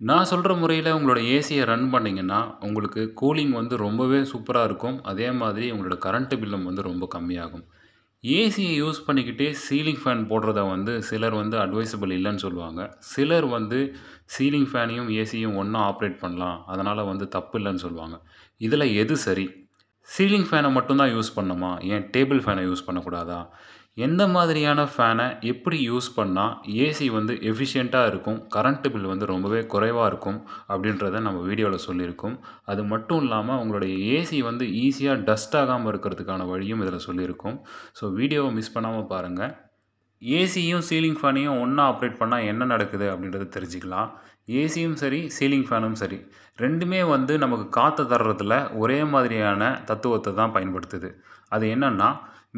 நான் சொல்ற முறையில உங்களோட ஏசிய ரன் பண்ணீங்கன்னா, உங்களுக்கு கூலிங் வந்து ரொம்பவே சூப்பரா இருக்கும். அதே மாதிரி உங்களோட கரண்ட் பில்லும் வந்து ரொம்ப கம்மியாகும். ஏசிய யூஸ் பண்ணிக்கிட்டே சீலிங் ஃபேன் போடுறத வந்து சிலர் வந்து அட்வைசபிள் இல்லன்னு சொல்லுவாங்க. சிலர் வந்து சீலிங் ஃபேனையும், ஏசியும் ஒண்ணா ஆப்பரேட் பண்ணலாம். அதனால வந்து தப்பு இல்லன்னு சொல்லுவாங்க. இதுல எது சரி? சீலிங் ஃபேன மட்டும் தான் யூஸ் பண்ணணுமா? ஏன் டேபிள் ஃபேன யூஸ் பண்ணக்கூடாதா? எந்த மாதிரியான ஃபேன எப்படி யூஸ் பண்ணா ஏசி வந்து எஃபிஷியன்ட்டா இருக்கும், கரண்ட் பில் வந்து ரொம்பவே குறைவா இருக்கும் அப்படின்றத நம்ம வீடியோல சொல்லியிருக்கோம். அது மட்டும் இல்லாம உங்களுடைய ஏசி வந்து ஈஸியா டஸ்ட் ஆகாம இருக்கிறதுக்கான வழியும் இதில சொல்லியிருக்கோம். ஸோ வீடியோவ மிஸ் பண்ணாம பாருங்க. ஏசியும், சீலிங் ஃபேனையும் ஒண்ணா ஆப்பரேட் பண்ணா என்ன நடக்குது அப்படின்றத தெரிஞ்சுக்கலாம். ஏசியும் சரி, சீலிங் ஃபேனும் சரி 2மே வந்து நமக்கு காத்த தர்றதுல ஒரே மாதிரியான தத்துவத்த தான் பயன்படுத்துது. அது என்னன்னா,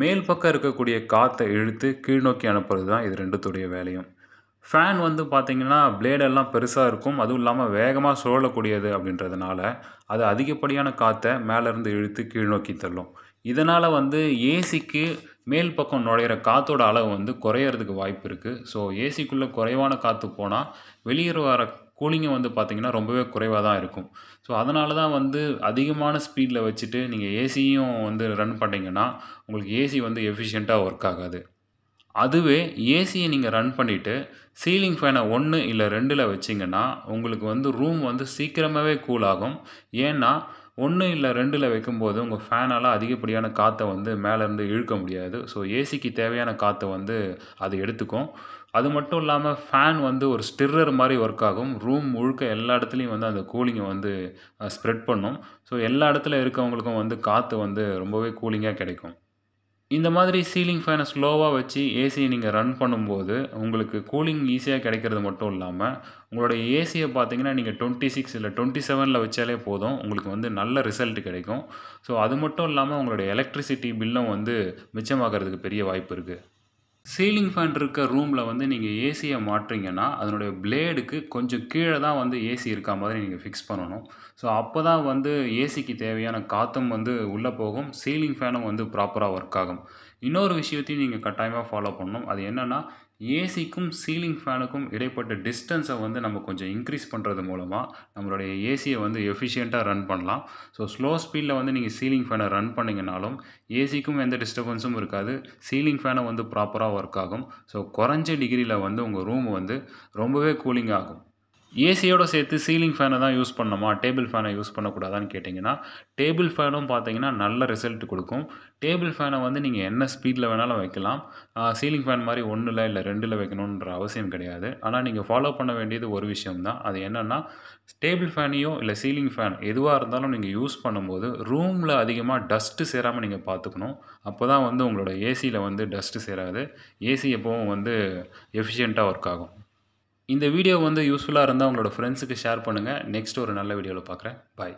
மேல் பக்கம் இருக்கக்கூடிய காத்த இழுத்து கீழ்நோக்கி அனுப்புறது தான் இது 2த்துடைய வேலையும். ஃபேன் வந்து பார்த்தீங்கன்னா, பிளேட் எல்லாம் பெருசா இருக்கும். அதுவும் இல்லாம வேகமா சுழலக்கூடியது அப்படின்றதுனால, அது அதிகப்படியான காத்த மேலருந்து இழுத்து கீழ்நோக்கி தள்ளும். இதனால வந்து ஏசிக்கு மேல் பக்கம் நுழையிற காத்தோட அளவு வந்து குறையறதுக்கு வாய்ப்பு இருக்கு. ஸோ ஏசிக்குள்ள குறைவான காத்து போனா, வெளிய வர கூலிங்கும் வந்து பார்த்தீங்கன்னா, ரொம்பவே குறைவா தான் இருக்கும். ஸோ அதனால தான் வந்து அதிகமான ஸ்பீட்ல வச்சுட்டு நீங்க ஏசியும் வந்து ரன் பண்ணீங்கன்னா, உங்களுக்கு ஏசி வந்து எஃபிஷியன்ட்டா ஒர்க் ஆகாது. அதுவே ஏசிய நீங்க ரன் பண்ணிட்டு, சீலிங் ஃபேன 1 இல்ல 2ல வச்சீங்கன்னா, உங்களுக்கு வந்து ரூம் வந்து சீக்கிரமாவே கூல் ஆகும். ஏன்னா, 1 இல்ல 2ல வைக்கும்போது உங்க ஃபேனால அதிகப்படியான காத்த வந்து மேலருந்து இழுக்க முடியாது. ஸோ, ஏசிக்கு தேவையான காத்த வந்து அது எடுத்துக்கும். அது மட்டும் இல்லாம ஃபேன் வந்து ஒரு ஸ்டிர்ரர் மாரி ஒர்க் ஆகும். ரூம் முழுக்க எல்லா இடத்துலயும் வந்து அந்த கூலிங்க வந்து ஸ்ப்ரெட் பண்ணும். ஸோ, எல்லா இடத்துல இருக்கவங்களுக்கும் வந்து காத்து வந்து ரொம்பவே கூலிங்கா கிடைக்கும். இந்த மாதிரி சீலிங் ஃபேன ஸ்லோவா வச்சு ஏசிய நீங்க ரன் பண்ணும்போது, உங்களுக்கு கூலிங் ஈஸியா கிடைக்கிறது மட்டும் இல்லாம, உங்களுடைய ஏசிய பார்த்தீங்கன்னா, நீங்க 26 இல்ல 27ல வச்சாலே போதும். உங்களுக்கு வந்து நல்ல ரிசல்ட் கிடைக்கும். ஸோ, அது மட்டும் இல்லாம உங்களுடைய எலக்ட்ரிசிட்டி பில்லும் வந்து மிச்சமாகறதுக்கு பெரிய வாய்ப்பு இருக்கு. சீலிங் ஃபேன் இருக்க ரூம்ல வந்து நீங்க ஏசிய மாட்றீங்கன்னா, அதனுடைய பிளேடுக்கு கொஞ்சம் கீழ தான் வந்து ஏசி இருக்கா மாதிரி நீங்க ஃபிக்ஸ் பண்ணணும். ஸோ, அப்ப தான் வந்து ஏசிக்கு தேவையான காத்தும் வந்து உள்ள போகும். சீலிங் ஃபேனும் வந்து ப்ராப்பரா ஒர்க் ஆகும். இன்னொரு விஷயத்தையும் நீங்க கட்டாயமா ஃபாலோ பண்ணணும். அது என்னன்னா, ஏசிக்கும், சீலிங் ஃபேனுக்கும் இடைப்பட்ட டிஸ்டன்ஸ வந்து நம்ம கொஞ்சம் இன்கிரீஸ் பண்றது மூலமா, நம்மளுடைய ஏசிய வந்து எஃபிஷியன்ட்டா ரன் பண்ணலாம். ஸோ, ஸ்லோ ஸ்பீட்ல வந்து நீங்க சீலிங் ஃபேன ரன் பண்ணீங்கனாலும், ஏசிக்கும் எந்த டிஸ்டர்பன்ஸும் இருக்காது. சீலிங் ஃபேனும் வந்து ப்ராப்பரா ஒர்க் ஆகும். ஸோ, குறைஞ்ச டிகிரில வந்து உங்க ரூம் வந்து ரொம்பவே கூலிங் ஆகும். ஏசியோட சேர்த்து சீலிங் ஃபேன தான் யூஸ் பண்ணணுமா? டேபிள் ஃபேன யூஸ் பண்ணக்கூடாதான்னு கேட்டீங்கன்னா, டேபிள் ஃபேனும் பார்த்தீங்கன்னா, நல்ல ரிசல்ட் குடுக்கும். டேபிள் ஃபேன வந்து நீங்க என்ன ஸ்பீட்ல வேணாலும் வைக்கலாம். சீலிங் ஃபேன் மாரி 1ல இல்ல 2ல வைக்கணுன்ற அவசியம் கிடையாது. ஆனா, நீங்க ஃபாலோ பண்ண வேண்டியது ஒரு விஷயம் தான். அது என்னன்னா, டேபிள் ஃபேனையோ இல்ல சீலிங் ஃபேன் எதுவா இருந்தாலும் நீங்க யூஸ் பண்ணும்போது, ரூம்ல அதிகமா டஸ்ட் சேராம நீங்க பார்த்துக்கணும். அப்பதான் வந்து உங்களோட ஏசில வந்து டஸ்ட் சேராது. ஏசி எப்பவும் வந்து எஃபிஷியன்ட்டா ஒர்க் ஆகும். இந்த வீடியோ வந்து யூஸ்ஃபுல்லா இருந்தா உங்களோட ஃப்ரெண்ட்ஸுக்கு ஷேர் பண்ணுங்க. நெக்ஸ்ட் ஒரு நல்ல வீடியோல பார்க்குறேன். பாய்.